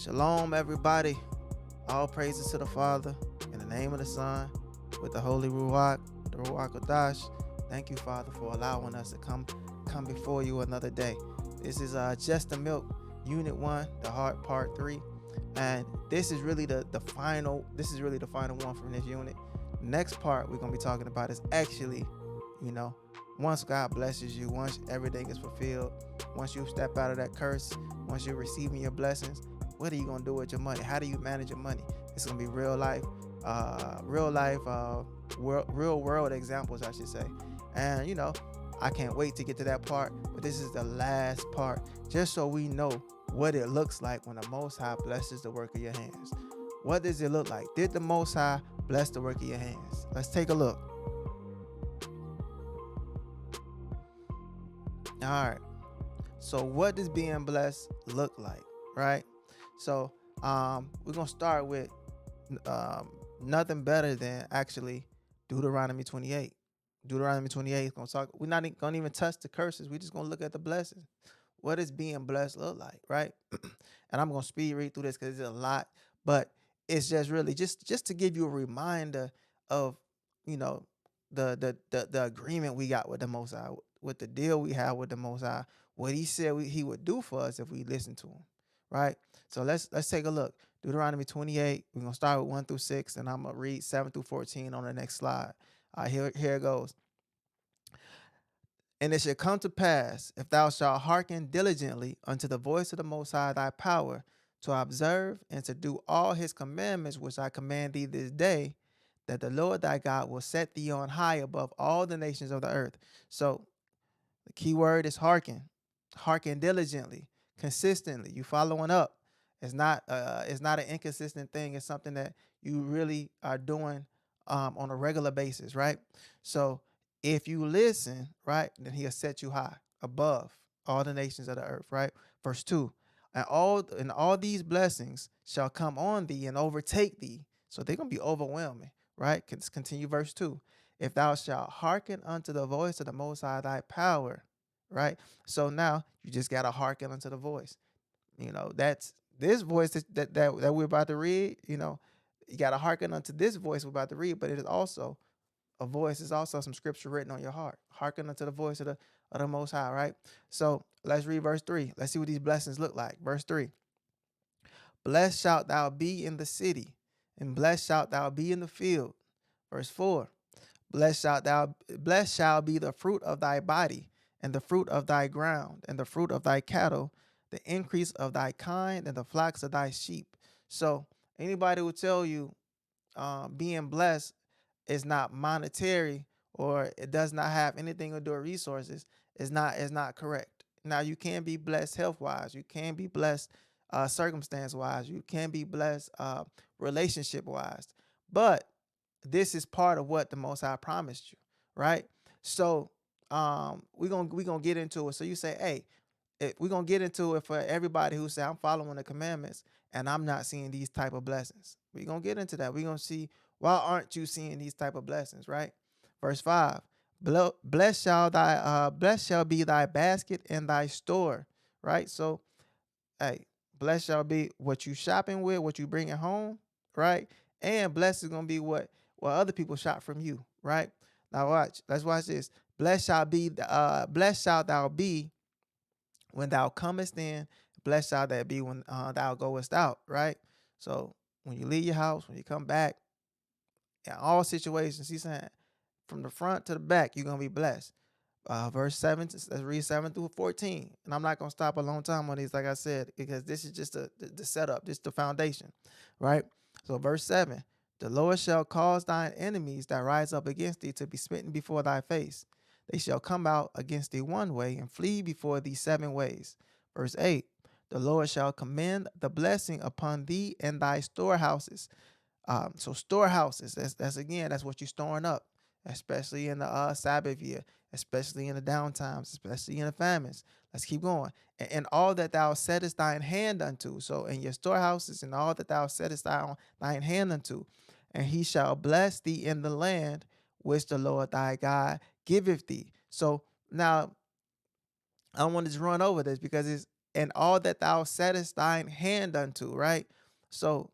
Shalom, everybody. All praises to the Father, in the name of the Son, with the Holy Ruach, the Ruach Kodash. Thank you, Father, for allowing us to come before you another day. This is Just the Milk, Unit 1, the Heart, Part 3. And this is really the final one from this unit. The next part we're going to be talking about is actually, once God blesses you, once everything is fulfilled, once you step out of that curse, once you're receiving your blessings, what are you going to do with your money? How do you manage your money? It's going to be real world examples, I should say. And, I can't wait to get to that part, but this is the last part, just so we know what it looks like when the Most High blesses the work of your hands. What does it look like? Did the Most High bless the work of your hands? Let's take a look. All right. So what does being blessed look like, right? So we're going to start with nothing better than actually Deuteronomy 28. Deuteronomy 28 is going to talk. We're not going to even touch the curses. We're just going to look at the blessings. What does being blessed look like, right? And I'm going to speed read through this because it's a lot, but it's just really just to give you a reminder of, the agreement we got with the Most High, with the deal we have with the Most High, what he said he would do for us if we listen to him, right? So let's take a look. Deuteronomy 28, we're going to start with 1 through 6, and I'm going to read 7 through 14 on the next slide. Here it goes. And it shall come to pass, if thou shalt hearken diligently unto the voice of the Most High thy power, to observe and to do all his commandments which I command thee this day, that the Lord thy God will set thee on high above all the nations of the earth. So the key word is hearken. Hearken diligently, consistently. You following up. It's not an inconsistent thing. It's something that you really are doing on a regular basis, right? So if you listen, right, then he'll set you high above all the nations of the earth, right? Verse 2. And all these blessings shall come on thee and overtake thee. So they're going to be overwhelming, right? Continue verse 2. If thou shalt hearken unto the voice of the Most High thy power, right? So now you just got to hearken unto the voice. That's this voice that we're about to read, you got to hearken unto this voice we're about to read, but it is also a voice. Is also some scripture written on your heart. Hearken unto the voice of the Most High, right? So let's read verse 3. Let's see what these blessings look like. Verse 3. Blessed shalt thou be in the city, and blessed shalt thou be in the field. Verse 4. Blessed shall be the fruit of thy body, and the fruit of thy ground, and the fruit of thy cattle, the increase of thy kind, and the flocks of thy sheep. So anybody will tell you being blessed is not monetary, or it does not have anything to do with resources, is not correct. Now, you can be blessed health-wise. You can be blessed circumstance-wise. You can be blessed relationship-wise. But this is part of what the Most High promised you, right? So we're gonna get into it. So you say, hey, we're gonna get into it for everybody who say I'm following the commandments and I'm not seeing these type of blessings. We're gonna get into that. We're gonna see, why aren't you seeing these type of blessings, right? Verse 5. Blessed shall be thy basket and thy store, right? So, hey, blessed shall be what you shopping with, what you bringing home, right? And blessed is gonna be what other people shop from you, right? Now let's watch this. Blessed shalt thou be when thou comest in. Blessed shall that be when thou goest out, right? So when you leave your house, when you come back, in all situations, he's saying from the front to the back, you're gonna be blessed. Verse 7, let's read 7 through 14. And I'm not gonna stop a long time on these, like I said, because this is just the setup, just the foundation, right? So verse 7. The Lord shall cause thine enemies that rise up against thee to be smitten before thy face. They shall come out against thee one way and flee before thee 7 ways. Verse 8. The Lord shall commend the blessing upon thee and thy storehouses. So storehouses, that's what you're storing up, especially in the Sabbath year, especially in the downtimes, especially in the famines. Let's keep going. And all that thou settest thine hand unto. So in your storehouses and all that thou settest thine hand unto. And he shall bless thee in the land which the Lord thy God giveth thee. So now I don't want to just run over this because and all that thou settest thine hand unto, right? So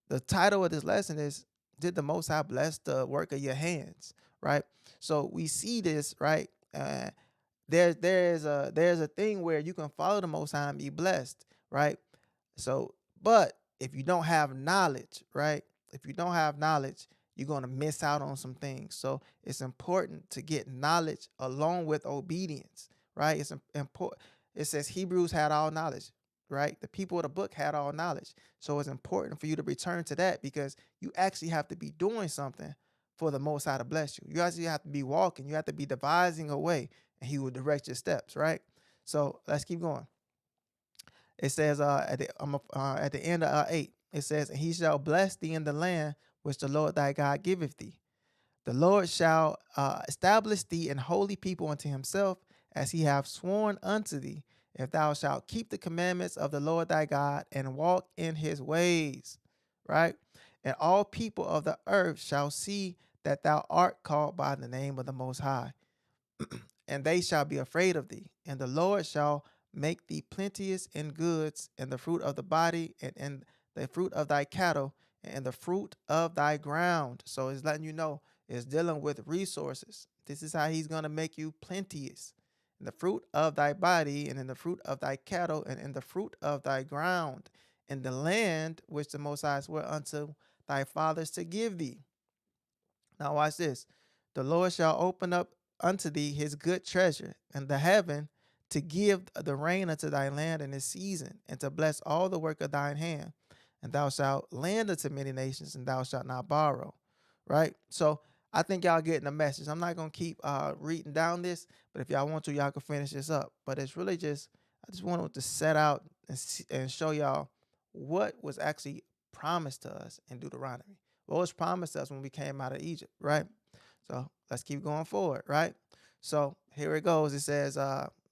the title of this lesson is, did the Most High bless the work of your hands, right? So we see this, right? There's a thing where you can follow the Most High and be blessed, right? So, but if you don't have knowledge, right? If you don't have knowledge, you're going to miss out on some things. So it's important to get knowledge along with obedience, right? It's important. It says Hebrews had all knowledge, right? The people of the book had all knowledge. So it's important for you to return to that, because you actually have to be doing something for the Most High to bless you. You actually have to be walking. You have to be devising a way, and He will direct your steps, right? So let's keep going. It says at the end of 8, it says, and he shall bless thee in the land which the Lord thy God giveth thee. The Lord shall establish thee an holy people unto himself, as he hath sworn unto thee, if thou shalt keep the commandments of the Lord thy God and walk in his ways. Right? And all people of the earth shall see that thou art called by the name of the Most High, and they shall be afraid of thee. And the Lord shall make thee plenteous in goods, in the fruit of the body, and in the fruit of thy cattle, and in the fruit of thy ground. So it's letting you know it's dealing with resources. This is how he's going to make you plenteous in the fruit of thy body, and in the fruit of thy cattle, and in the fruit of thy ground, in the land which the Most High swore unto thy fathers to give thee. Now watch this. The Lord shall open up unto thee his good treasure and the heaven, to give the rain unto thy land in its season, and to bless all the work of thine hand. And thou shalt lend unto many nations, and thou shalt not borrow. Right? So I think y'all getting the message. I'm not gonna keep reading down this, but if y'all want to, y'all can finish this up. But it's really just, I just wanted to set out and show y'all what was actually promised to us in Deuteronomy. What was promised to us when we came out of Egypt, right? So let's keep going forward, right? So here it goes. It says,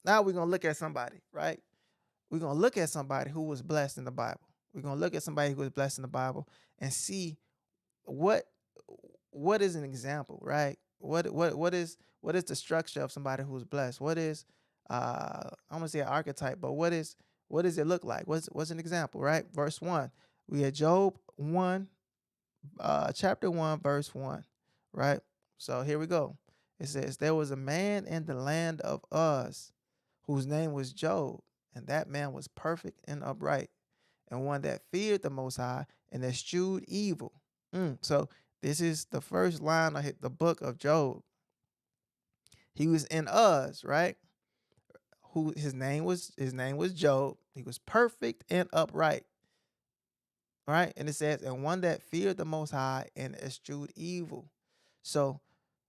now we're gonna look at somebody, right? We're gonna look at somebody who was blessed in the Bible. We're gonna look at somebody who was blessed in the Bible and see what what is an example, right? What is the structure of somebody who's blessed? What is I'm gonna say an archetype, but what does it look like? What's an example, right? Verse 1. We had Job 1, chapter 1, verse 1, right? So here we go. It says, there was a man in the land of Uz whose name was Job, and that man was perfect and upright, and one that feared the Most High and eschewed evil. So this is the first line of the book of Job. He was in Uz, right? Who his name was Job. He was perfect and upright, right? And it says, and one that feared the Most High and eschewed evil. So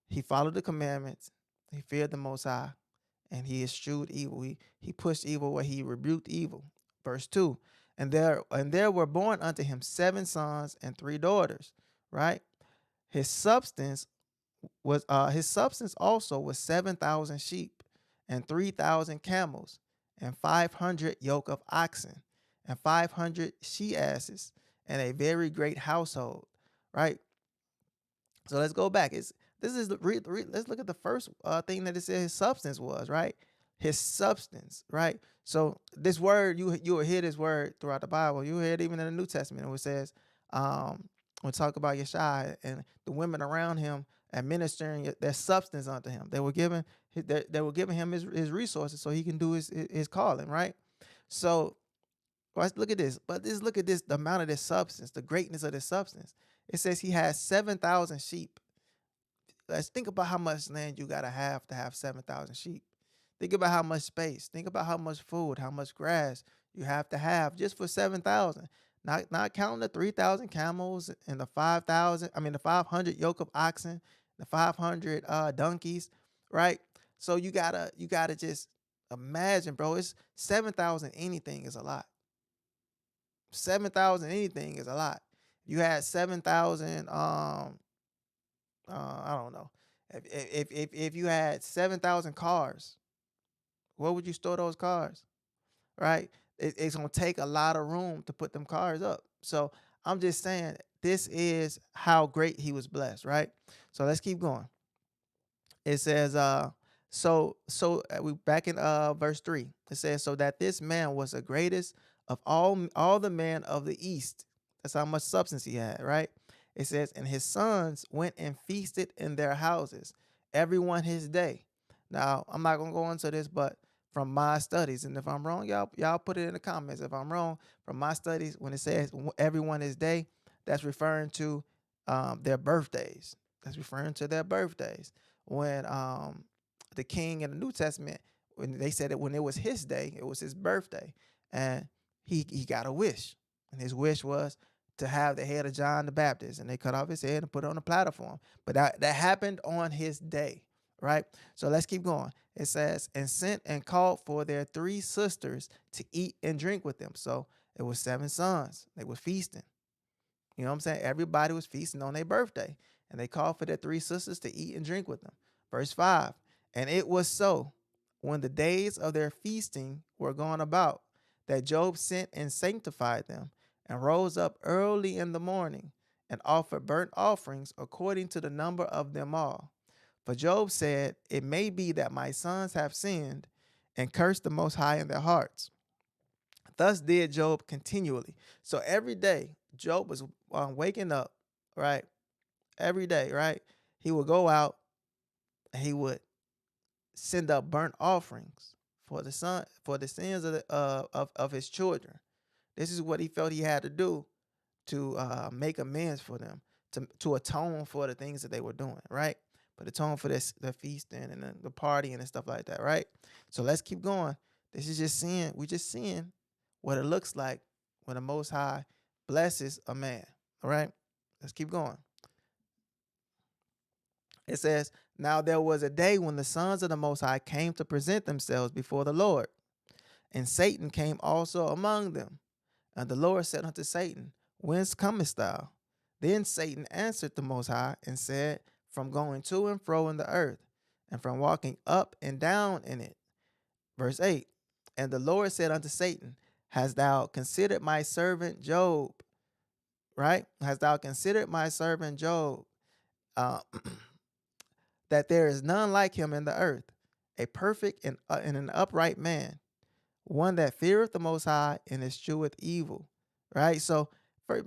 he followed the commandments. He feared the Most High, and he eschewed evil. He pushed evil away. He rebuked evil. Verse 2. And there were born unto him 7 sons and 3 daughters, right? His substance his substance also was 7,000 sheep, and 3,000 camels, and 500 yoke of oxen, and 500 she asses, and a very great household, right? So let's go back. Let's look at the first thing that it said his substance was, right? His substance, right? So this word, you will hear this word throughout the Bible. You will hear it even in the New Testament, where it says, when talk about Yeshua and the women around him administering their substance unto him. They were giving him his resources so he can do his calling, right? So let's look at this. But look at this, the amount of this substance, the greatness of this substance. It says he has 7,000 sheep. Let's think about how much land you gotta have to have 7,000 sheep. Think about how much space. Think about how much food, how much grass you have to have just for 7,000. Not counting the 3,000 camels and the 5,000. I mean the 500 yoke of oxen, the 500 donkeys, right? So you gotta just imagine, bro. It's 7,000 anything is a lot. 7,000 anything is a lot. You had 7,000 I don't know. If you had 7,000 cars, where would you store those cars? Right? It's gonna take a lot of room to put them cars up. So I'm just saying this is how great he was blessed, right? So let's keep going. It says, We back in verse 3. It says, so that this man was the greatest of all the men of the east. That's how much substance he had, right? It says, and his sons went and feasted in their houses, everyone his day. Now, I'm not gonna go into this, but from my studies, and if I'm wrong, y'all put it in the comments. If I'm wrong, from my studies, when it says everyone his day, that's referring to their birthdays. That's referring to their birthdays. When the king in the New Testament, when they said it when it was his day, it was his birthday, and he got a wish, and his wish was to have the head of John the Baptist, and they cut off his head and put it on a platform. But that happened on his day, right? So let's keep going. It says, and sent and called for their three sisters to eat and drink with them. So it was seven sons. They were feasting. You know what I'm saying? Everybody was feasting on their birthday, and they called for their three sisters to eat and drink with them. Verse 5. And it was so, when the days of their feasting were gone about, that Job sent and sanctified them, and rose up early in the morning, and offered burnt offerings according to the number of them all. For Job said, it may be that my sons have sinned, and cursed the Most High in their hearts. Thus did Job continually. So every day, Job was waking up, right? Every day, right? He would go out and he would send up burnt offerings for the sins of of his children. This is what he felt he had to do to make amends for them, to atone for the things that they were doing, right? But atone for this the feasting and the partying and stuff like that, right? So let's keep going. This is just seeing, we just seeing what it looks like when the Most High blesses a man. All right, let's keep going. It says, now there was a day when the sons of the Most High came to present themselves before the Lord, and Satan came also among them. And the Lord said unto Satan, whence comest thou? Then Satan answered the Most High and said, from going to and fro in the earth, and from walking up and down in it. Verse 8. And the Lord said unto Satan, hast thou considered my servant Job? Right? Hast thou considered my servant Job? Uh, that there is none like him in the earth, a perfect and an upright man, one that feareth the Most High and escheweth evil. Right? So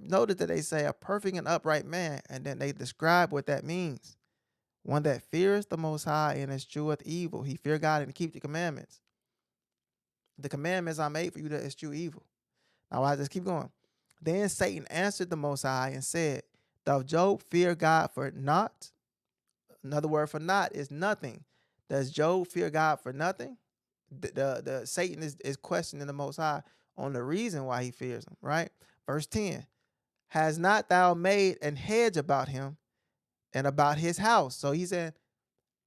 notice that they say a perfect and upright man, and then they describe what that means. One that fears the Most High and escheweth evil. He fear God and keep the commandments. The commandments are made for you to eschew evil. Now I just keep going. Then Satan answered the Most High and said, doth Job fear God for naught? Another word for naught is nothing. Does Job fear God for nothing? The Satan is questioning the Most High on the reason why he fears him, right? Verse 10. Has not thou made an hedge about him and about his house? So he said,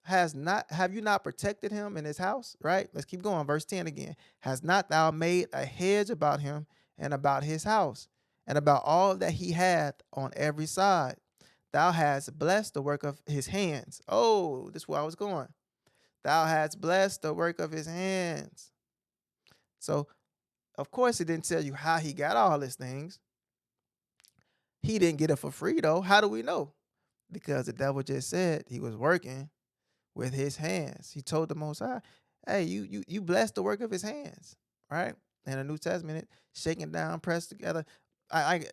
have you not protected him in his house? Right? Let's keep going. Verse 10 again. Has not thou made a hedge about him and about his house and about all that he hath on every side? Thou hast blessed the work of his hands. Oh, this is where I was going. Thou hast blessed the work of his hands. So, of course, it didn't tell you how he got all these things. He didn't get it for free, though. How do we know? Because the devil just said he was working with his hands. He told the Most High, hey, you bless the work of his hands, right? In the New Testament, it shaking down, pressed together.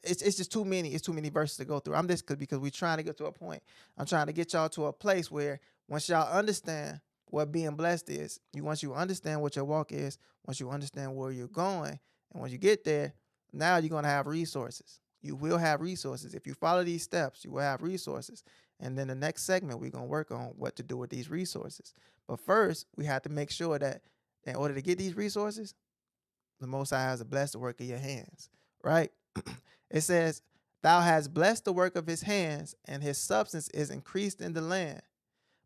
It's just too many. It's too many verses to go through. I'm just because we're trying to get to a point. I'm trying to get y'all to a place where once y'all understand what being blessed is, once you understand what your walk is, once you understand where you're going, and when you get there, now you're gonna have resources. You will have resources. If you follow these steps, you will have resources. And then the next segment, we're going to work on what to do with these resources. But first, we have to make sure that in order to get these resources, the Most High has to bless the work of your hands, right? It says, thou hast blessed the work of his hands, and his substance is increased in the land.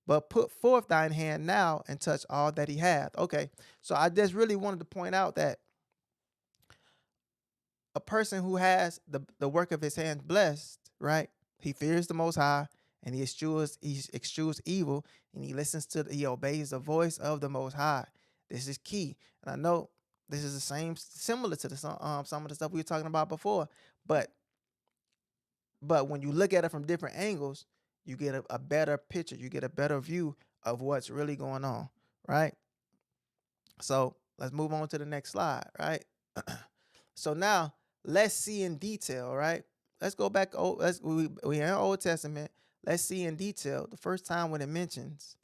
But put forth thine hand now and touch all that he hath. Okay, so I just really wanted to point out that a person who has the work of his hands blessed, right? He fears the Most High, and he eschews evil, and he obeys the voice of the Most High. This is key. And I know this is the same, similar to some of the stuff we were talking about before, but when you look at it from different angles, you get a better picture, you get a better view of what's really going on, right? So let's move on to the next slide, right? So now let's see in detail, right? Let's go back. Oh, we in Old Testament. Let's see in detail the first time when it mentions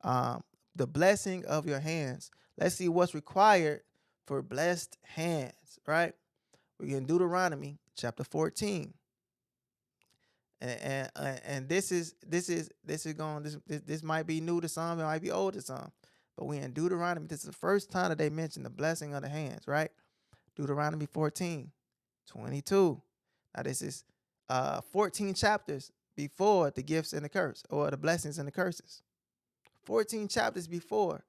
um, the blessing of your hands. Let's see what's required for blessed hands, right? We're in Deuteronomy chapter 14. And this might be new to some, it might be old to some, but we in Deuteronomy. This is the first time that they mention the blessing of the hands, right? Deuteronomy 14:22. Now this is 14 chapters before the gifts and the curse, or the blessings and the curses. 14 chapters before.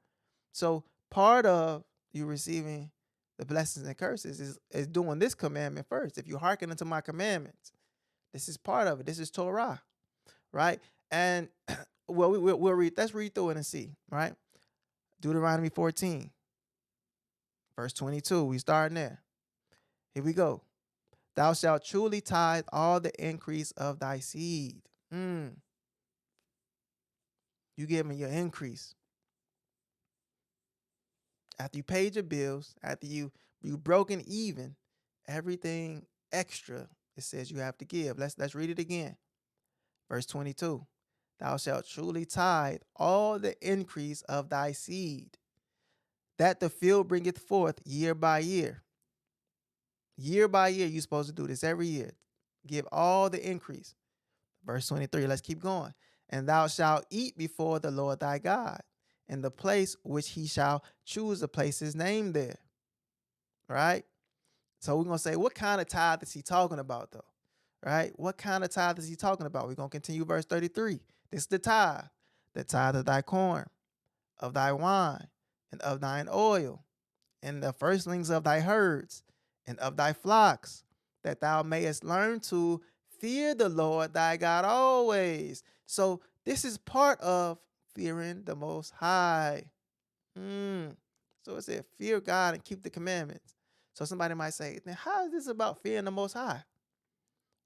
So part of you receiving the blessings and curses is doing this commandment first. If you hearken unto my commandments, this is part of it. This is Torah, right? And well, we'll read. Let's read through it and see, right? Deuteronomy 14, verse 22. We starting there. Here we go. Thou shalt truly tithe all the increase of thy seed. You give me your increase after you paid your bills, after you broken even, everything extra it says you have to give. Let's read it again. Verse 22. Thou shalt truly tithe all the increase of thy seed, that the field bringeth forth year by year. Year by year, you're supposed to do this every year. Give all the increase. Verse 23, let's keep going. And thou shalt eat before the Lord thy God in the place which he shall choose to place his name there. Right? So we're going to say, what kind of tithe is he talking about, though? Right? What kind of tithe is he talking about? We're going to continue verse 33. This is the tithe of thy corn, of thy wine, and of thine oil, and the firstlings of thy herds, and of thy flocks, that thou mayest learn to fear the Lord thy God always. So this is part of fearing the Most High. So it said, fear God and keep the commandments. So somebody might say, then how is this about fearing the Most High?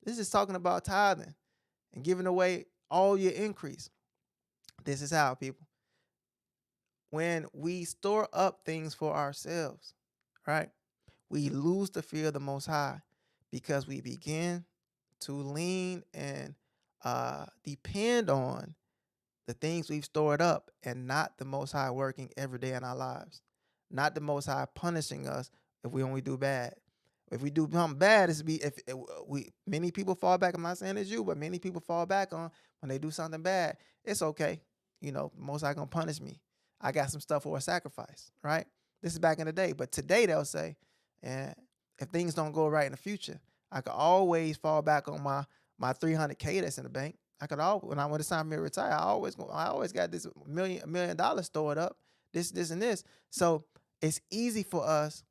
This is talking about tithing and giving away all your increase. This is how, people. When we store up things for ourselves, right? We lose the fear of the Most High because we begin to lean and depend on the things we've stored up and not the Most High working every day in our lives, not the Most High punishing us if we only do bad. If we do something bad, it's be if we many people fall back. I'm not saying it's you, but many people fall back on when they do something bad. It's okay, Most High gonna punish me. I got some stuff for a sacrifice, right? This is back in the day, but today they'll say, and if things don't go right in the future, I could always fall back on my 300K that's in the bank. I could always, when it's time for me to retire, I always got this $1 million stored up, this and this. So it's easy for us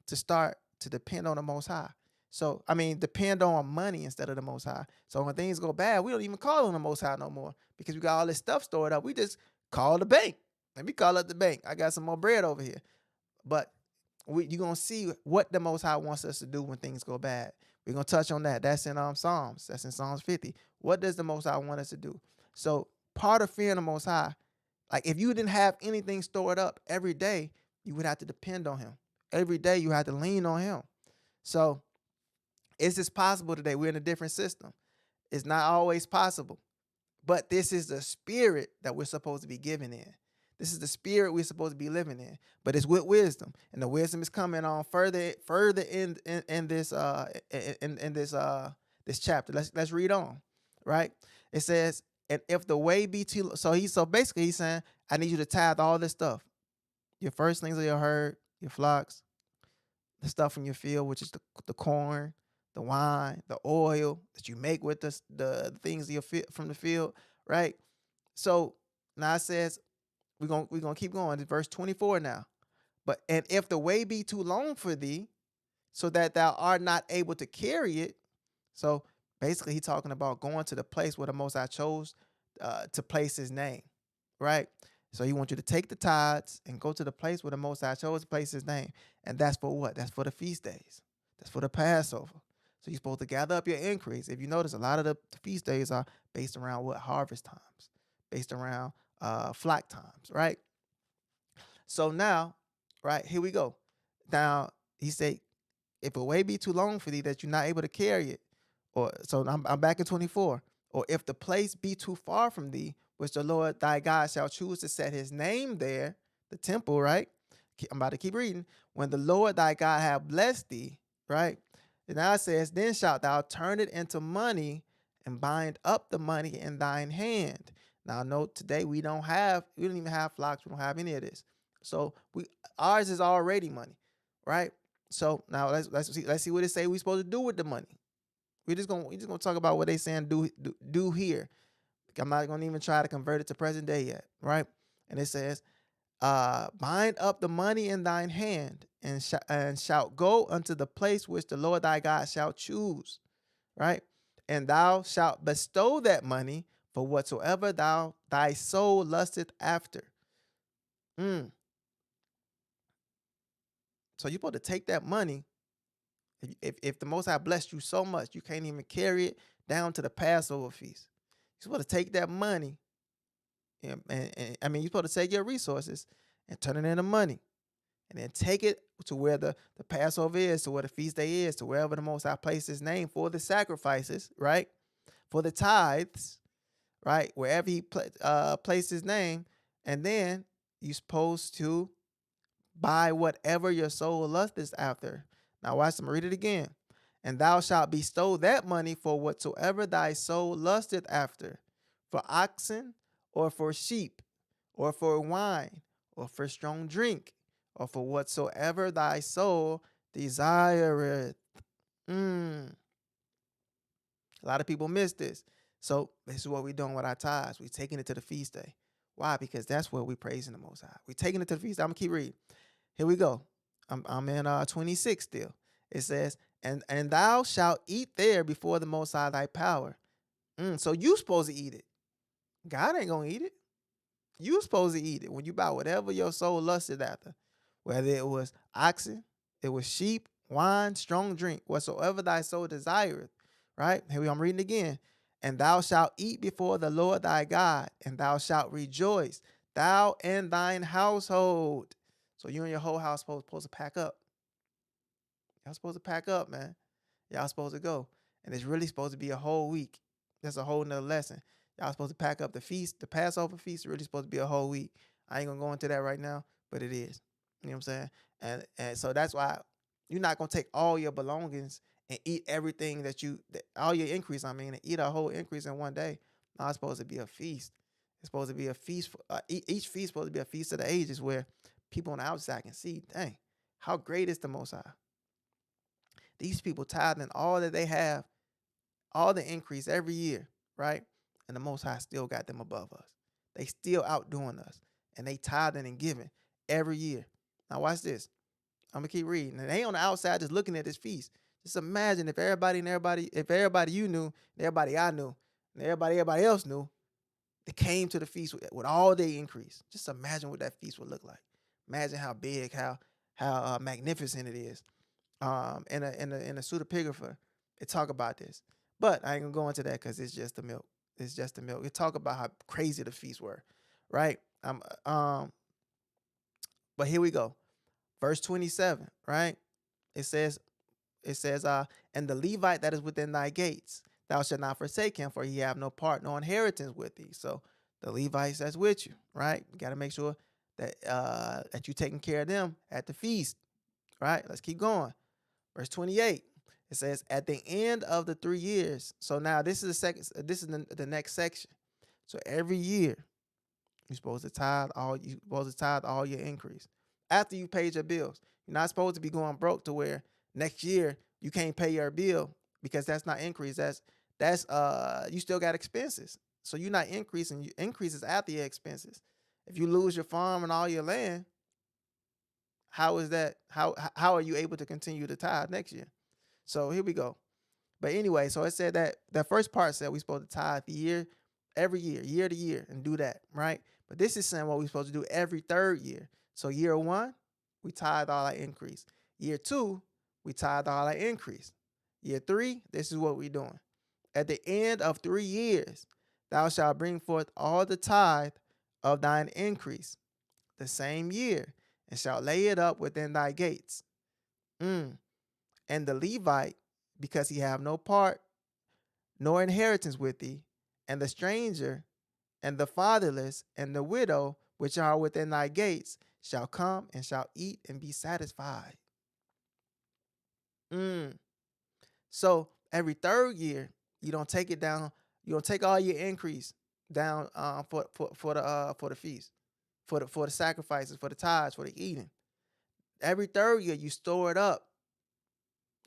to start to depend on the Most High. So I mean, depend on money instead of the Most High. So when things go bad, we don't even call on the Most High no more because we got all this stuff stored up. We just call the bank. Let me call up the bank. I got some more bread over here. But you're gonna see what the Most High wants us to do when things go bad. We're gonna touch on that. That's in Psalms. That's in Psalms 50. What does the Most High want us to do? So part of fearing the Most High, like if you didn't have anything stored up every day, you would have to depend on Him. Every day you have to lean on Him. So is this possible today? We're in a different system. It's not always possible, but this is the spirit that we're supposed to be given in. This is the spirit we're supposed to be living in, but it's with wisdom, and the wisdom is coming on further in this chapter. Let's read on, right? It says, and if the way be too, so basically he's saying, I need you to tithe all this stuff, your firstlings of your herd, your flocks, the stuff from your field, which is the corn, the wine, the oil that you make with the things from the field, right? So now it says, we're gonna keep going. It's verse 24 now. But and if the way be too long for thee, so that thou art not able to carry it. So basically, he's talking about going to the place where the Most High chose to place his name, right? So he wants you to take the tithes and go to the place where the Most High chose to place his name. And that's for what? That's for the feast days. That's for the Passover. So you're supposed to gather up your increase. If you notice, a lot of the feast days are based around what? Harvest times, based around flock times, right? So now, right, here we go. Now, he said, if a way be too long for thee that you're not able to carry it, or so I'm back in 24, or if the place be too far from thee, which the Lord thy God shall choose to set his name there, the temple, right? I'm about to keep reading. When the Lord thy God have blessed thee, right? And now it says, then shalt thou turn it into money and bind up the money in thine hand. Now note today we don't even have flocks, we don't have any of this. So ours is already money, right? So now let's see what it say we supposed to do with the money. We just gonna talk about what they saying do here. I'm not gonna even try to convert it to present day yet, right? And it says, bind up the money in thine hand, and shalt go unto the place which the Lord thy God shall choose, right? And thou shalt bestow that money for whatsoever thy soul lusteth after. Mm. So you're supposed to take that money. If the Most High blessed you so much, you can't even carry it down to the Passover feast. You're supposed to take that money, and I mean, you're supposed to take your resources and turn it into money, and then take it to where the Passover is, to where the feast day is, to wherever the Most High placed his name for the sacrifices, right? For the tithes, right? Wherever he placed his name, and then you're supposed to buy whatever your soul lusteth after. Now watch them, read it again. And thou shalt bestow that money for whatsoever thy soul lusteth after, for oxen, or for sheep, or for wine, or for strong drink, or for whatsoever thy soul desireth. Mm. A lot of people miss this. So this is what we're doing with our tithes. We're taking it to the feast day. Why? Because that's where we're praising the Most High. We're taking it to the feast day. I'm going to keep reading. Here we go. I'm in 26 still. It says, and thou shalt eat there before the Most High thy power. So you supposed to eat it. God ain't going to eat it. You supposed to eat it when you buy whatever your soul lusted after, whether it was oxen, it was sheep, wine, strong drink, whatsoever thy soul desireth. Right? I'm reading again. And thou shalt eat before the Lord thy God, and thou shalt rejoice, thou and thine household. So you and your whole house supposed to pack up. Y'all supposed to pack up, man. Y'all supposed to go. And it's really supposed to be a whole week. That's a whole nother lesson. Y'all supposed to pack up the feast. The Passover feast is really supposed to be a whole week. I ain't gonna go into that right now, but it is. You know what I'm saying? And so that's why you're not gonna take all your belongings and eat everything all your increase, and eat a whole increase in one day. No, it's supposed to be a feast. It's supposed to be a feast. Each feast is supposed to be a feast of the ages where people on the outside can see, dang, how great is the Most High? These people tithing all that they have, all the increase every year, right? And the Most High still got them above us. They still outdoing us. And they tithing and giving every year. Now watch this. I'm gonna keep reading. And they on the outside just looking at this feast. Just imagine if everybody you knew, and everybody I knew, and everybody else knew, they came to the feast with all their increase. Just imagine what that feast would look like. Imagine how big, how magnificent it is. In a pseudepigrapher, it talk about this. But I ain't gonna go into that because it's just the milk. It's just the milk. It talk about how crazy the feasts were, right? But here we go. Verse 27, right? It says, and the Levite that is within thy gates, thou shalt not forsake him, for he have no part, no inheritance with thee. So the Levites that's with you, right? You got to make sure that you taking care of them at the feast, right? Let's keep going. Verse 28. It says, at the end of the 3 years. So now this is the next section. So every year you're supposed to tithe all your increase. After you paid your bills. You're not supposed to be going broke to where next year you can't pay your bill because that's not increase. That's you still got expenses. So you're not increasing. Increases after your expenses. If you lose your farm and all your land, how is that? How are you able to continue to tithe next year? So here we go. But anyway, so it said that first part said we're supposed to tithe every year to year, and do that, right? But this is saying what we're supposed to do every third year. So year 1, we tithe all our increase. Year 2, we tithe all our increase. Year 3, this is what we're doing. At the end of 3 years, thou shalt bring forth all the tithe of thine increase, the same year, and shalt lay it up within thy gates. Mm. And the Levite, because he have no part nor inheritance with thee, and the stranger, and the fatherless, and the widow, which are within thy gates, shall come and shall eat and be satisfied. Mm. So every third year, you don't take it down. You don't take all your increase down for the feast, for the sacrifices, for the tithes, for the eating. Every third year, you store it up.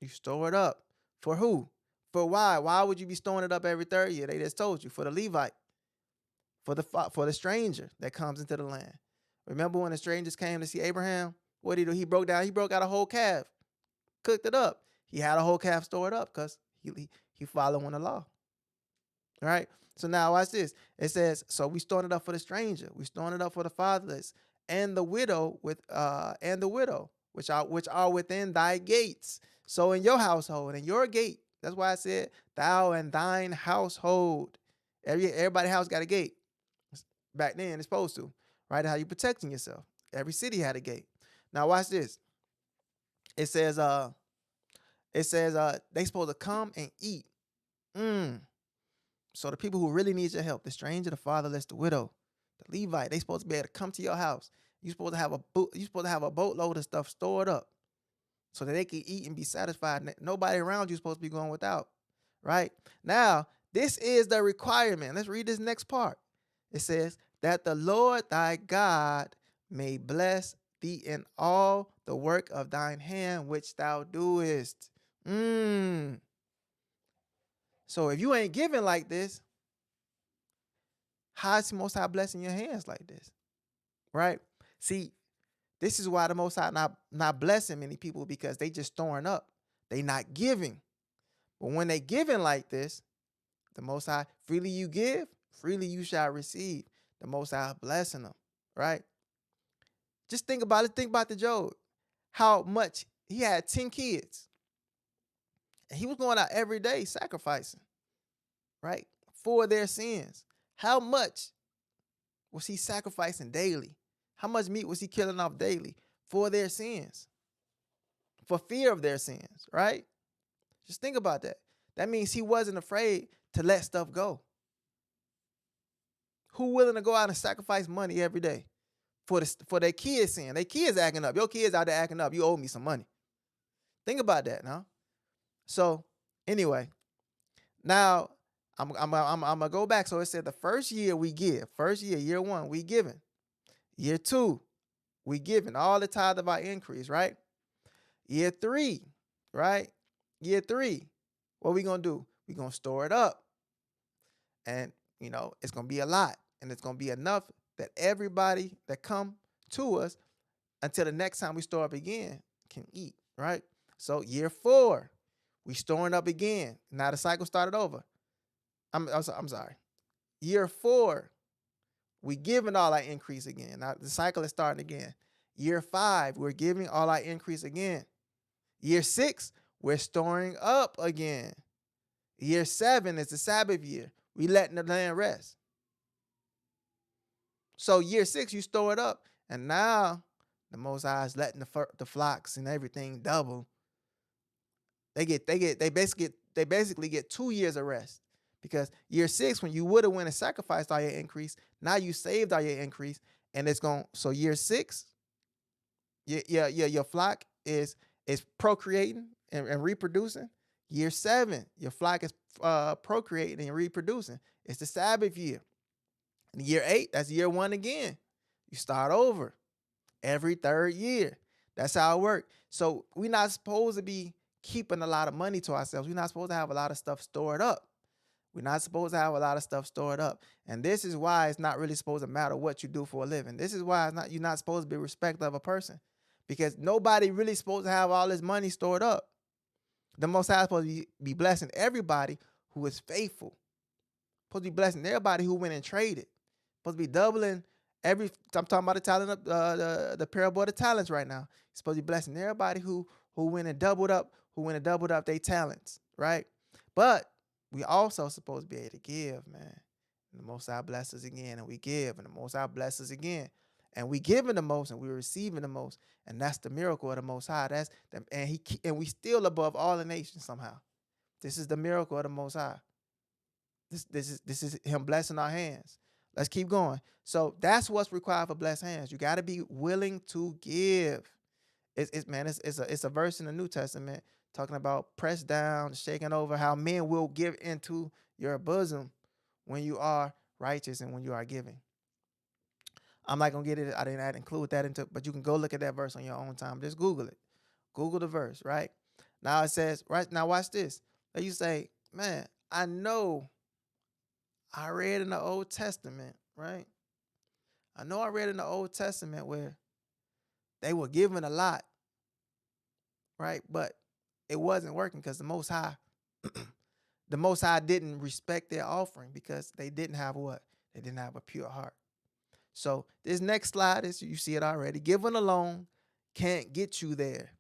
You store it up for who? For why? Why would you be storing it up every third year? They just told you for the Levite, for the stranger that comes into the land. Remember when the strangers came to see Abraham? What did he do? He broke out a whole calf, cooked it up. He had a whole calf stored up because he following the law. All right. So now watch this. It says, so we storing it up for the stranger, we storing it up for the fatherless, and the widow which are within thy gates. So in your household, in your gate, that's why I said thou and thine household. Everybody house got a gate. Back then it's supposed to, right? How you protecting yourself. Every city had a gate. Now watch this. It says they supposed to come and eat. Mm. So the people who really need your help, the stranger, the fatherless, the widow, the Levite, they supposed to be able to come to your house. You supposed to have a boatload of stuff stored up so that they can eat and be satisfied. Nobody around you supposed to be going without. Right? Now, this is the requirement. Let's read this next part. It says that the Lord thy God may bless thee in all the work of thine hand which thou doest. So if you ain't giving like this, how is the Most High blessing your hands like this? Right? See, this is why the Most High not blessing many people, because they just storing up. They not giving. But when they giving like this, the Most High, freely you give, freely you shall receive. The Most High blessing them. Right? Just think about it. Think about the Job. How much he had 10 kids. And he was going out every day sacrificing. Right? For their sins. How much was he sacrificing daily? How much meat was he killing off daily for their sins? For fear of their sins, right? Just think about that. That means he wasn't afraid to let stuff go. Who willing to go out and sacrifice money every day for their kids' sin? Their kids acting up. Your kids out there acting up. You owe me some money. Think about that now. So anyway, now I'm gonna go back. So it said the first year we give. First year 1, we giving. Year 2, we giving all the tithe of our increase, right? Year 3, right? Year 3, what we gonna do? We gonna store it up, and it's gonna be a lot, and it's gonna be enough that everybody that come to us until the next time we store up again can eat, right? So year 4, we storing up again. Now the cycle started over. I'm sorry. Year 4, we giving all our increase again. Now the cycle is starting again. Year 5, we're giving all our increase again. Year 6, we're storing up again. Year 7 is the Sabbath year. We letting the land rest. So year 6, you store it up, and now the Most High is letting the flocks and everything double. They basically get 2 years of rest, because year 6, when you would have went and sacrificed all your increase, now you saved all your increase, and it's going. So year 6, your flock is procreating and reproducing. Year 7, your flock is procreating and reproducing. It's the Sabbath year. And year 8, that's year 1 again. You start over every third year. That's how it works. So we're not supposed to be keeping a lot of money to ourselves. We're not supposed to have a lot of stuff stored up. We're not supposed to have a lot of stuff stored up. And this is why it's not really supposed to matter what you do for a living. This is why you're not supposed to be respectful of a person, because nobody really supposed to have all this money stored up. The Most High is supposed to be blessing everybody who is faithful. Supposed to be blessing everybody who went and traded. Supposed to be doubling I'm talking about the talent of the parable of the talents right now. It's supposed to be blessing everybody who went and doubled up their talents, right? But we also supposed to be able to give, man. And the Most High blesses again, and we give, and the Most High blesses again. and we giving the most and we're receiving the most, and that's the miracle of the Most High. That's the, and we still above all the nations somehow. This is the miracle of the Most High. This is Him blessing our hands. Let's keep going. So that's what's required for blessed hands. You got to be willing to give. It's a verse in the New Testament talking about pressed down, shaken over, how men will give into your bosom when you are righteous and when you are giving. I'm not gonna get it. I didn't include that into, but you can go look at that verse on your own time. Just Google it. Google the verse, right? Now it says, right now watch this. Now you say, man, I know I read in the Old Testament, right? I know I read in the Old Testament where they were given a lot, right? But it wasn't working because the Most High didn't respect their offering because they didn't have what? They didn't have a pure heart. So this next slide is, you see it already. Giving alone can't get you there.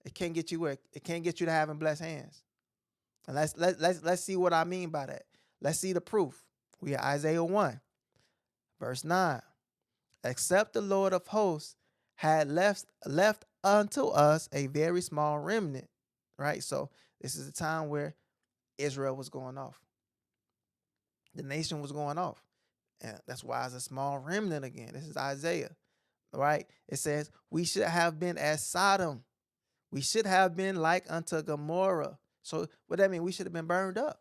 It can't get you where it can't get you to having blessed hands. And let's see what I mean by that. Let's see the proof. We have Isaiah 1, verse 9. Except the Lord of hosts had left unto us a very small remnant. Right? So this is the time where Israel was going off. The nation was going off. And that's why it's a small remnant again. This is Isaiah. Right? It says, we should have been as Sodom. We should have been like unto Gomorrah. So what that mean? We should have been burned up.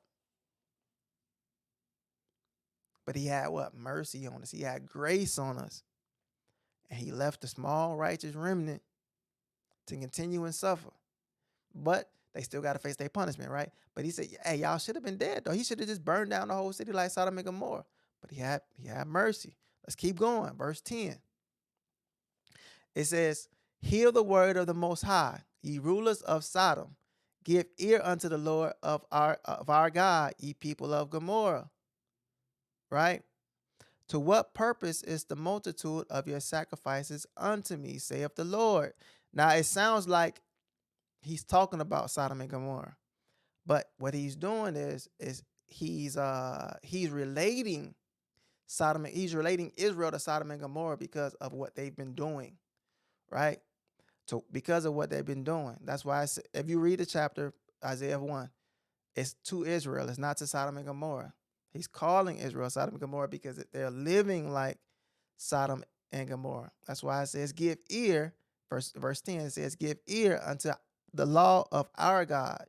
But he had what? Mercy on us. He had grace on us. And he left a small righteous remnant to continue and suffer. But they still got to face their punishment, right? But he said, hey, y'all should have been dead, though. He should have just burned down the whole city like Sodom and Gomorrah. But he had mercy. Let's keep going. Verse 10. It says, hear the word of the Most High, ye rulers of Sodom. Give ear unto the Lord of our God, ye people of Gomorrah. Right? To what purpose is the multitude of your sacrifices unto me, saith the Lord? Now it sounds like he's talking about Sodom and Gomorrah, but what he's doing is he's relating he's relating Israel to Sodom and Gomorrah because of what they've been doing, right? So because of what they've been doing, that's why if you read the chapter Isaiah 1, it's to Israel. It's not to Sodom and Gomorrah. He's calling Israel Sodom and Gomorrah because they're living like Sodom and Gomorrah. That's why it says, give ear, verse 10, it says, give ear unto the law of our God,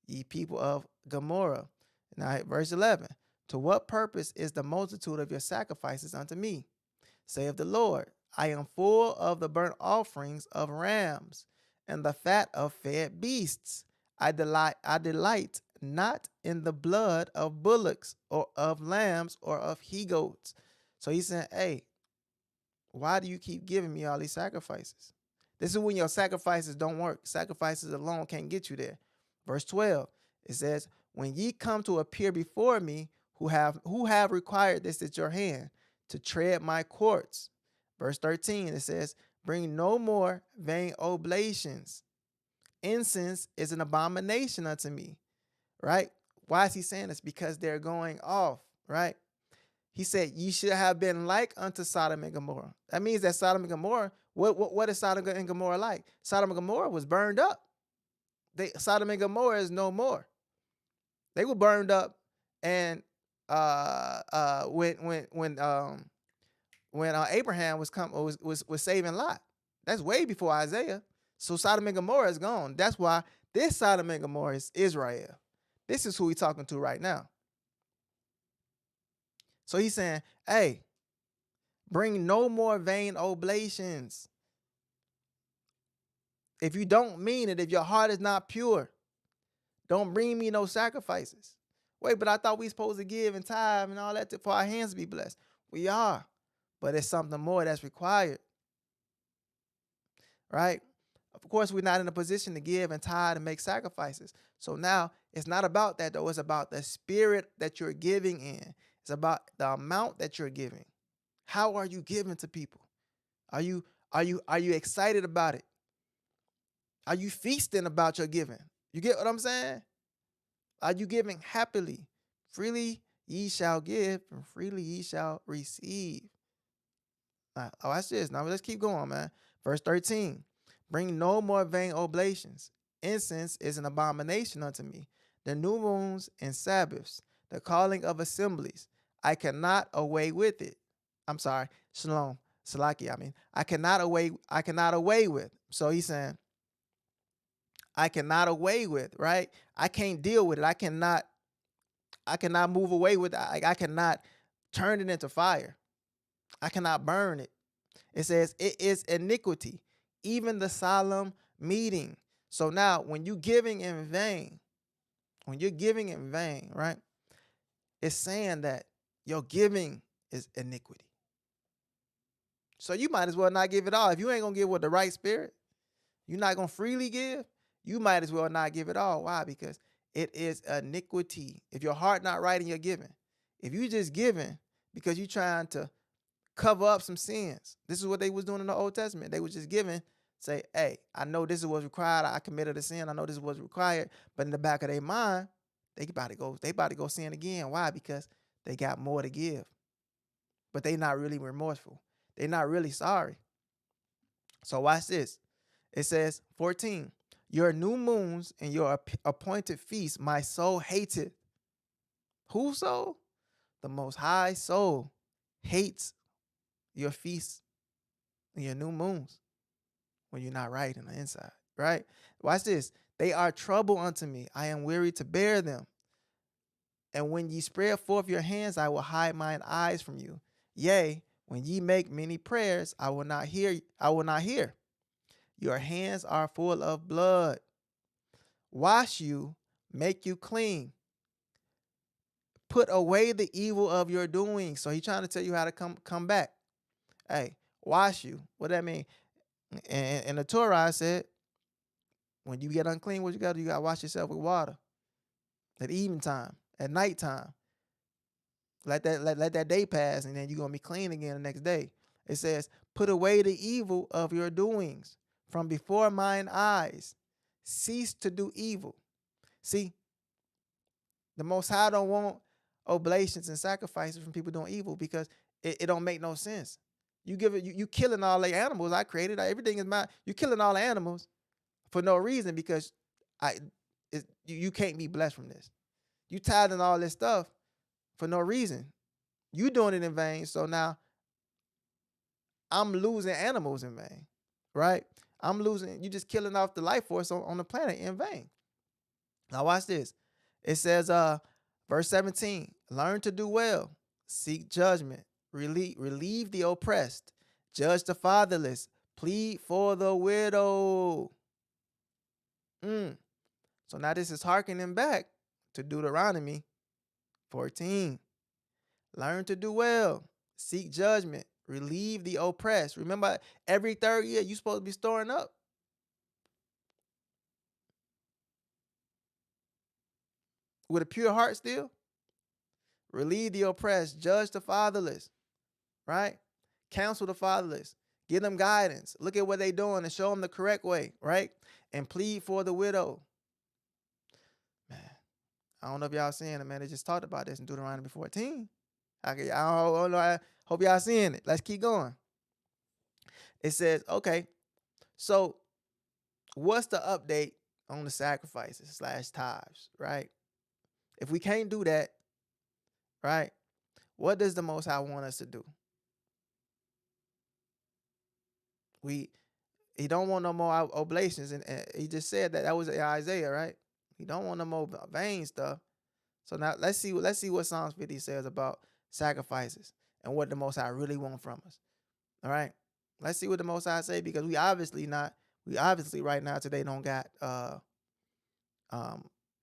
ye people of Gomorrah. Now, verse 11, to what purpose is the multitude of your sacrifices unto me, saith the Lord? I am full of the burnt offerings of rams and the fat of fed beasts. I delight not in the blood of bullocks or of lambs or of he goats. So he's saying, hey, why do you keep giving me all these sacrifices? This is when your sacrifices don't work. Sacrifices alone can't get you there. Verse 12, it says, when ye come to appear before me, who have required this at your hand, to tread my courts. Verse 13, it says, bring no more vain oblations. Incense is an abomination unto me. Right? Why is he saying this? Because they're going off, right? He said, ye should have been like unto Sodom and Gomorrah. That means that Sodom and Gomorrah, what is Sodom and Gomorrah like? Sodom and Gomorrah was burned up. Sodom and Gomorrah is no more. They were burned up, and when Abraham was saving Lot, that's way before Isaiah. So Sodom and Gomorrah is gone. That's why this Sodom and Gomorrah is Israel. This is who he's talking to right now. So he's saying, hey, bring no more vain oblations. If you don't mean it, if your heart is not pure, don't bring me no sacrifices. Wait, but I thought we supposed to give and tithe and all that for our hands to be blessed. We are, but it's something more that's required, right? Of course, we're not in a position to give and tithe and make sacrifices. So now it's not about that, though. It's about the spirit that you're giving in. It's about the amount that you're giving. How are you giving to people? Are you excited about it? Are you feasting about your giving? You get what I'm saying? Are you giving happily? Freely ye shall give, and freely ye shall receive. Watch this. Now let's keep going, man. Verse 13. Bring no more vain oblations. Incense is an abomination unto me. The new moons and Sabbaths, the calling of assemblies, I cannot away with it. I'm sorry, Shalom, Salaki. I cannot away with. So he's saying, I cannot away with, right? I can't deal with it. I cannot move away with it. I cannot turn it into fire. I cannot burn it. It says it is iniquity, even the solemn meeting. So now when you giving in vain, when you're giving in vain, right? It's saying that your giving is iniquity. So you might as well not give it all. If you ain't gonna give with the right spirit, you're not gonna freely give, you might as well not give it all. Why? Because it is iniquity. If your heart not right in your giving, if you just giving because you trying to cover up some sins. This is what they was doing in the Old Testament. They was just giving, say, hey, I know this is what's required. I committed a sin. I know this is what's required. But in the back of their mind, they about to go sin again. Why? Because they got more to give. But they not really remorseful. They not really sorry. So watch this. It says 14. Your new moons and your appointed feasts, my soul hated. Whose soul? The Most High soul hates your feasts and your new moons when you're not right in the inside, right? Watch this. They are trouble unto me. I am weary to bear them. And when ye spread forth your hands, I will hide mine eyes from you. Yea, when ye make many prayers, I will not hear. I will not hear. Your hands are full of blood. Wash you, make you clean. Put away the evil of your doing. So he's trying to tell you how to come back. Hey, wash you. What that mean? And in the Torah, I said, when you get unclean, what you got to do? You got to wash yourself with water at evening time, at nighttime. Let that day pass, and then you're going to be clean again the next day. It says, put away the evil of your doings from before mine eyes. Cease to do evil. See, the Most High don't want oblations and sacrifices from people doing evil because it don't make no sense. You give it, you killing all the animals I created. Everything is mine. You killing all the animals for no reason because you can't be blessed from this. You tithing all this stuff for no reason. You doing it in vain. So now I'm losing animals in vain, right? I'm losing. You just killing off the life force on the planet in vain. Now watch this. It says, verse 17, learn to do well, seek judgment, relieve the oppressed, judge the fatherless, plead for the widow. So now this is hearkening back to Deuteronomy 14. Learn to do well, seek judgment, relieve the oppressed. Remember, every third year you're supposed to be storing up. With a pure heart still. Relieve the oppressed, judge the fatherless, right? Counsel the fatherless, give them guidance. Look at what they're doing and show them the correct way, right? And plead for the widow. Man, I don't know if y'all seeing it, man. They just talked about this in Deuteronomy 14. I don't know. I hope y'all seeing it. Let's keep going. It says, okay, so what's the update on the sacrifices / tithes, right? If we can't do that, right, what does the Most High want us to do? He don't want no more oblations, and he just said that was in Isaiah, right? He don't want no more vain stuff. So now let's see what Psalms 50 says about sacrifices and what the Most High really want from us. All right, let's see what the Most High say, because we obviously right now today don't got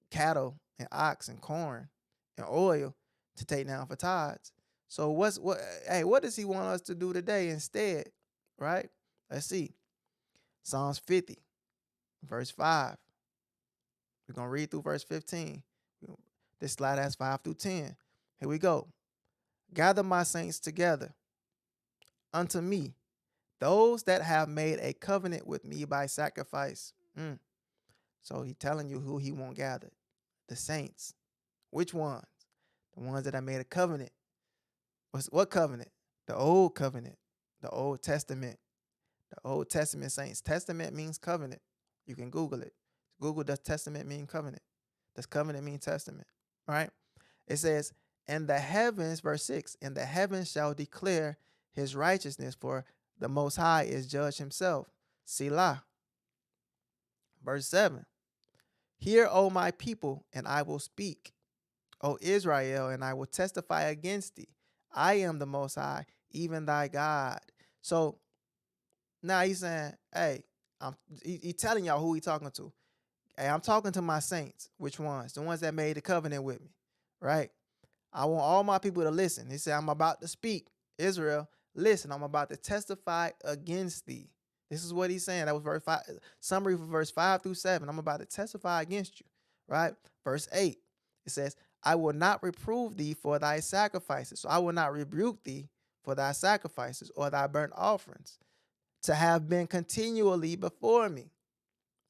cattle and ox and corn and oil to take down for tithes. So what does he want us to do today instead? Right? Let's see. Psalms 50, verse 5. We're going to read through verse 15. This slide has 5 through 10. Here we go. Gather my saints together unto me, those that have made a covenant with me by sacrifice. So he telling you who he won't gather. The saints. Which ones? The ones that have made a covenant. What covenant? The old covenant. The Old Testament. The Old Testament saints. Testament means covenant. You can Google it. Google, does testament mean covenant? Does covenant mean testament? Right? It says, and the heavens, verse 6, and the heavens shall declare his righteousness, for the Most High is judge himself. Selah. Verse 7, hear, O my people, and I will speak. O Israel, and I will testify against thee. I am the Most High, even thy God. So now he's saying, hey, he telling y'all who he talking to. Hey, I'm talking to my saints. Which ones? The ones that made the covenant with me, right? I want all my people to listen. He said, I'm about to speak. Israel, listen, I'm about to testify against thee. This is what he's saying. That was verse 5, summary for verse 5 through 7. I'm about to testify against you, right? Verse 8, it says, I will not reprove thee for thy sacrifices. So I will not rebuke thee for thy sacrifices or thy burnt offerings to have been continually before me.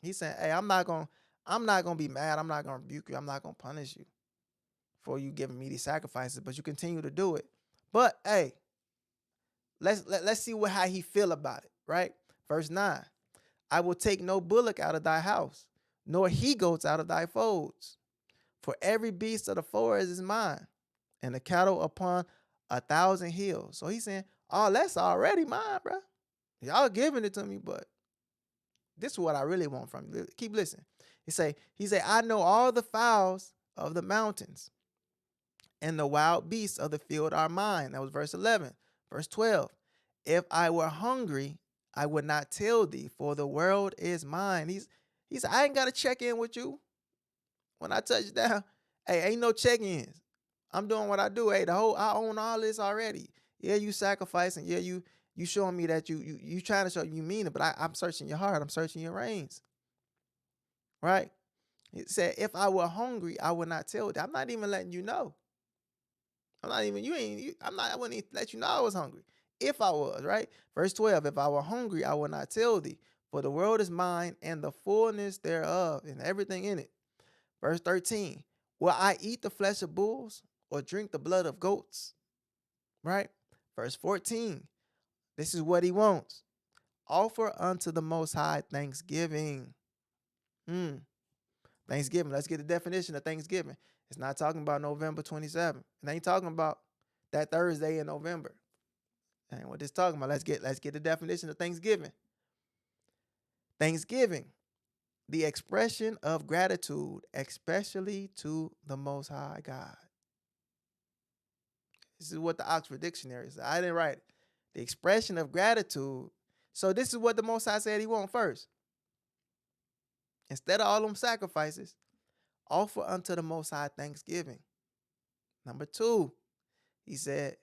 He's saying, hey, I'm not gonna be mad. I'm not gonna rebuke you. I'm not gonna punish you for you giving me these sacrifices, but you continue to do it. But hey, let's see how he feel about it, right? Verse 9, I will take no bullock out of thy house, nor he goats out of thy folds. For every beast of the forest is mine, and the cattle upon 1,000 hills. So he's saying, oh, that's already mine, bro. Y'all giving it to me, but this is what I really want from you. Keep listening. He say, I know all the fowls of the mountains, and the wild beasts of the field are mine. That was verse 11. Verse 12. If I were hungry, I would not tell thee, for the world is mine. He said, I ain't got to check in with you. When I touch down, hey, ain't no check-ins. I'm doing what I do. Hey, I own all this already. Yeah, you sacrificing. Yeah, you showing me that you trying to show you mean it, but I'm searching your heart. I'm searching your reins. Right? It said, if I were hungry, I would not tell thee. I'm not even letting you know. I wouldn't even let you know I was hungry. If I was, right? Verse 12, if I were hungry, I would not tell thee, for the world is mine and the fullness thereof and everything in it. Verse 13, will I eat the flesh of bulls or drink the blood of goats? Right? Verse 14, this is what he wants. Offer unto the Most High thanksgiving. Thanksgiving. Let's get the definition of Thanksgiving. It's not talking about November 27th. It ain't talking about that Thursday in November. And what this talking about? Let's get the definition of Thanksgiving. Thanksgiving, the expression of gratitude, especially to the Most High God. This is what the Oxford Dictionary says. I didn't write it. The expression of gratitude. So this is what the Most High said he want first. Instead of all them sacrifices, offer unto the Most High thanksgiving. Number 2, he said,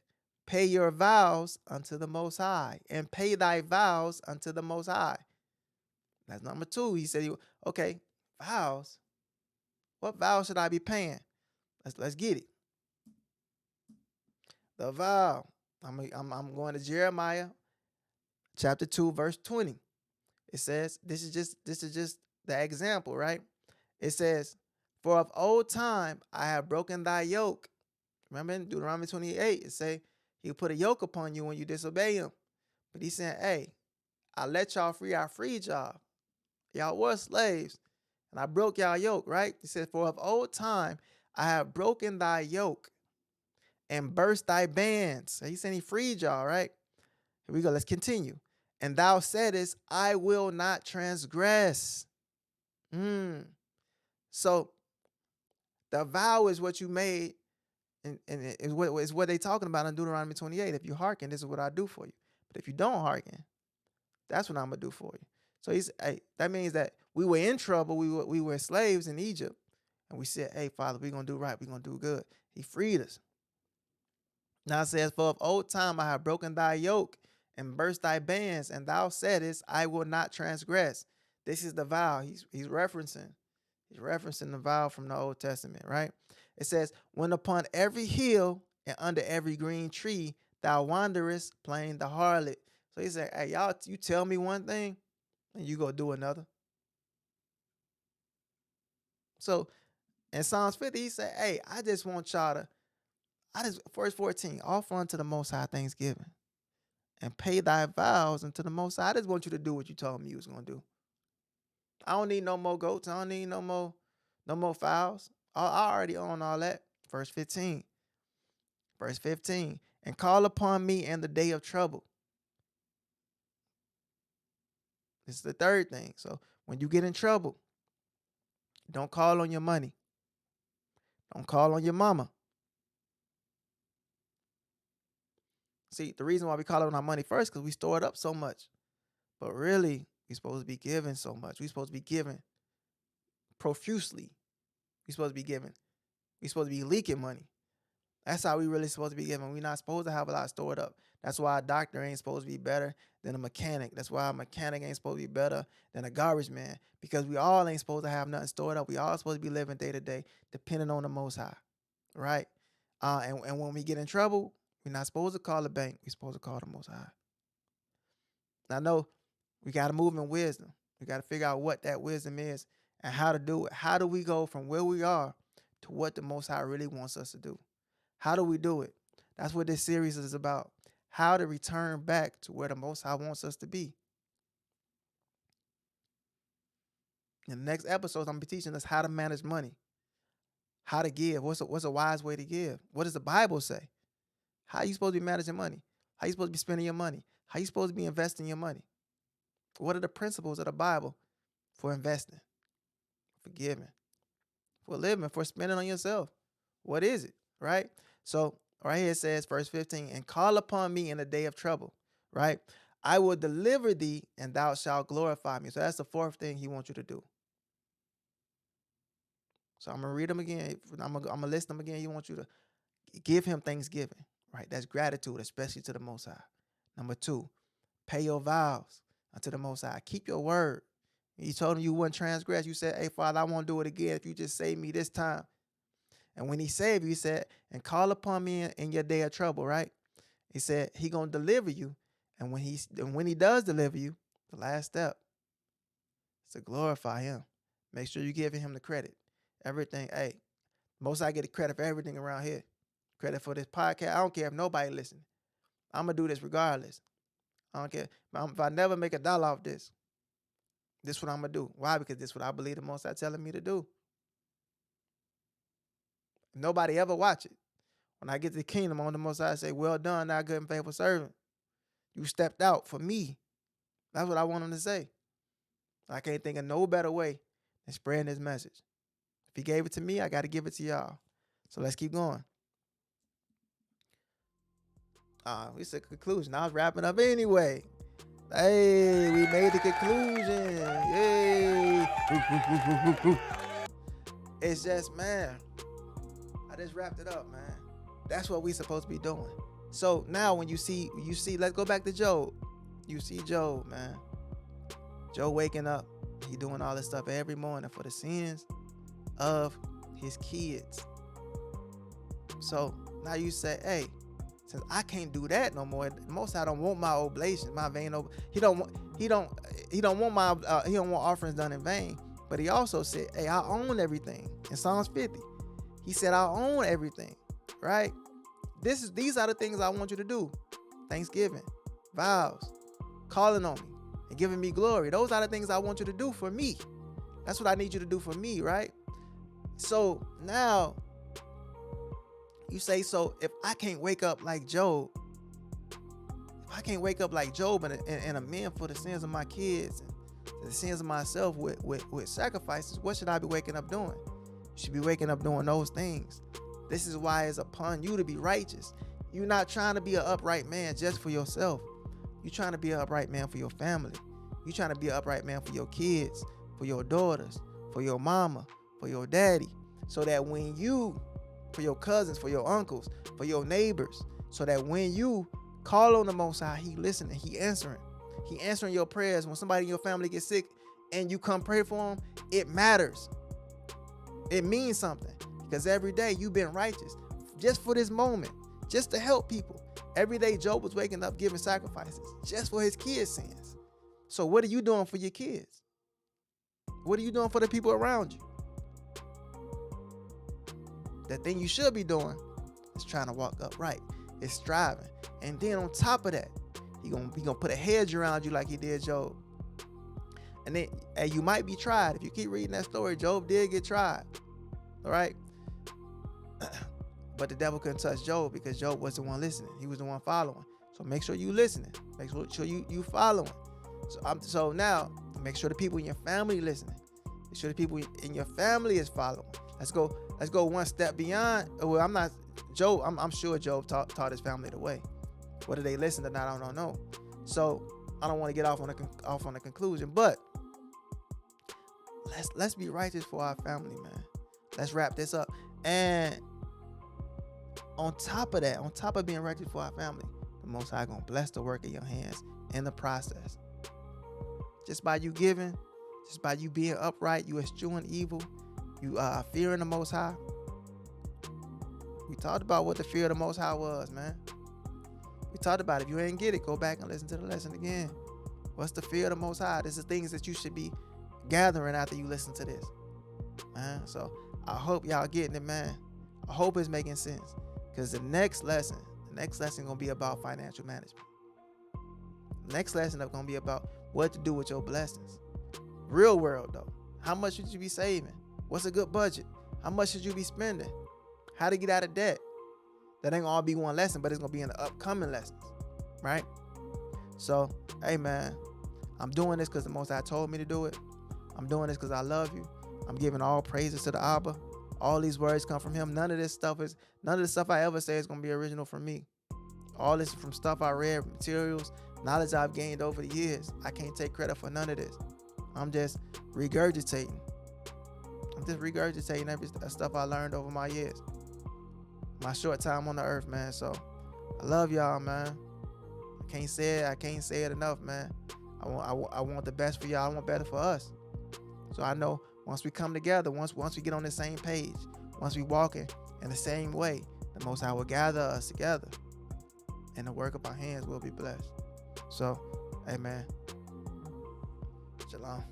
pay your vows unto the Most High, and pay thy vows unto the Most High. That's number 2. He said, okay, vows. What vows should I be paying? Let's get it. The vow. I'm going to Jeremiah chapter 2, verse 20. It says, this is just the example, right? It says, for of old time I have broken thy yoke. Remember in Deuteronomy 28, it say he'll put a yoke upon you when you disobey him. But he's saying, hey, I let y'all free, I freed y'all. Y'all was slaves, and I broke y'all yoke, right? He said, for of old time I have broken thy yoke and burst thy bands. So he's saying he freed y'all, right? Here we go. Let's continue. And thou saidest, I will not transgress. So the vow is what you made, and is what they talking about in Deuteronomy 28. If you hearken, this is what I do for you. But if you don't hearken, that's what I'm gonna do for you. So hey, that means that we were in trouble. We were slaves in Egypt, and we said, hey, Father, we're gonna do right. We're gonna do good. He freed us. Now it says, for of old time I have broken thy yoke and burst thy bands, and thou saidest, I will not transgress. This is the vow he's referencing. He's referencing the vow from the Old Testament, right? It says, when upon every hill and under every green tree thou wanderest playing the harlot. So he said, hey, y'all, you tell me one thing and you go do another. So in Psalms 50, he said, hey, I just want y'all to, verse 14, offer unto the Most High thanksgiving. and pay thy vows unto the Most High. I just want you to do what you told me you was gonna do. I don't need no more goats. I don't need no more fowls. I already own all that. Verse 15. Verse 15. And call upon me in the day of trouble. This is the third thing. So when you get in trouble, don't call on your money. Don't call on your mama. See, the reason why we call on our money first, because we store it up so much. But really, we're supposed to be giving so much. We're supposed to be giving profusely. We're supposed to be giving. We're supposed to be leaking money. That's how we really supposed to be giving. We're not supposed to have a lot stored up. That's why a doctor ain't supposed to be better than a mechanic. That's why a mechanic ain't supposed to be better than a garbage man. Because we all ain't supposed to have nothing stored up. We all supposed to be living day to day, depending on the Most High. Right? And when we get in trouble, we're not supposed to call the bank. We're supposed to call the Most High. Now, no, we got to move in wisdom. We got to figure out what that wisdom is and how to do it. How do we go from where we are to what the Most High really wants us to do? How do we do it? That's what this series is about. How to return back to where the Most High wants us to be. In the next episode, I'm going to be teaching us how to manage money, how to give. What's a wise way to give? What does the Bible say? How are you supposed to be managing money? How are you supposed to be spending your money? How are you supposed to be investing your money? What are the principles of the Bible for investing, for giving, for living, for spending on yourself? What is it, right? So right here it says, verse 15, and call upon me in the day of trouble, right? I will deliver thee and thou shalt glorify me. So that's the fourth thing he wants you to do. So I'm going to read them again. I'm going to list them again. He wants you to give him thanksgiving, right? That's gratitude, especially to the Most High. Number 2, pay your vows unto the Most High. Keep your word. You told him you wouldn't transgress. You said, hey, Father, I won't do it again if you just save me this time. And when he saved you, he said, and call upon me in your day of trouble, right? He said he going to deliver you. And when he does deliver you, the last step is to glorify him. Make sure you give him the credit. Everything, hey, Most I get the credit for everything around here. Credit for this podcast. I don't care if nobody listening. I'm going to do this regardless. I don't care. If I never make $1 off this, this is what I'm going to do. Why? Because this is what I believe the Most High telling me to do. If nobody ever watch it. When I get to the kingdom, on the Most High say, well done, thou good and faithful servant. You stepped out for me. That's what I want him to say. I can't think of no better way than spreading this message. If he gave it to me, I got to give it to y'all. So let's keep going. We said conclusion. I was wrapping up anyway. Hey, we made the conclusion. Yay. It's just, man, I just wrapped it up, man. That's what we supposed to be doing. So now when you see, let's go back to Job. You see Job, man. Job waking up. He doing all this stuff every morning for the sins of his kids. So now you say, hey, since I can't do that no more, most I don't want my oblations, my vain. He don't want offerings done in vain. But he also said, hey, I own everything. In Psalms 50, he said, I own everything. Right? These are the things I want you to do. Thanksgiving, vows, calling on me, and giving me glory. Those are the things I want you to do for me. That's what I need you to do for me, right? So now you say, so if I can't wake up like Job, and amend for the sins of my kids and the sins of myself with sacrifices, what should I be waking up doing? You should be waking up doing those things. This is why it's upon you to be righteous. You're not trying to be an upright man just for yourself. You're trying to be an upright man for your family. You're trying to be an upright man for your kids, for your daughters, for your mama, for your daddy. So that when you, for your cousins, for your uncles, for your neighbors, so that when you call on the Most High, he listening, he answering. He answering your prayers. When somebody in your family gets sick and you come pray for them, it matters. It means something. Because every day you've been righteous just for this moment, just to help people. Every day Job was waking up giving sacrifices just for his kids' sins. So what are you doing for your kids? What are you doing for the people around you? The thing you should be doing is trying to walk upright. It's striving. And then on top of that, He gonna put a hedge around you like he did Job. And then, and you might be tried. If you keep reading that story, Job did get tried. All right. But the devil couldn't touch Job because Job was the one listening. He was the one following. So make sure you listening. Make sure you following. So now make sure the people in your family listening. Make sure the people in your family is following. Let's go one step beyond. Well, I'm sure Job taught his family the way. Whether they listened or not, I don't know. So I don't want to get off on a conclusion, but let's be righteous for our family, man. Let's wrap this up. And on top of being righteous for our family, the Most High gonna bless the work of your hands in the process. Just by you giving, just by you being upright, you eschewing evil, you fearing the Most High. We talked about what the fear of the Most High was, man. We talked about it. If you ain't get it, go back and listen to the lesson again. What's the fear of the Most High? This is things that you should be gathering after you listen to this, man. So I hope y'all getting it, man. I hope it's making sense, because the next lesson gonna be about financial management. The next lesson is gonna be about what to do with your blessings. Real world though. How much should you be saving? What's a good budget? How much should you be spending? How to get out of debt? That ain't gonna all be one lesson, but it's gonna be in the upcoming lessons, right? So, hey man, I'm doing this because the Most High told me to do it. I'm doing this because I love you. I'm giving all praises to the Abba. All these words come from him. None of the stuff I ever say is gonna be original from me. All this is from stuff I read, materials, knowledge I've gained over the years. I can't take credit for none of this. I'm just regurgitating. Every stuff I learned over my years. My short time on the earth, man. So I love y'all, man. I can't say it enough, man. I want the best for y'all. I want better for us. So I know once we come together, once we get on the same page, once we walking in the same way, the Most High will gather us together, and the work of our hands will be blessed. So, amen. Shalom.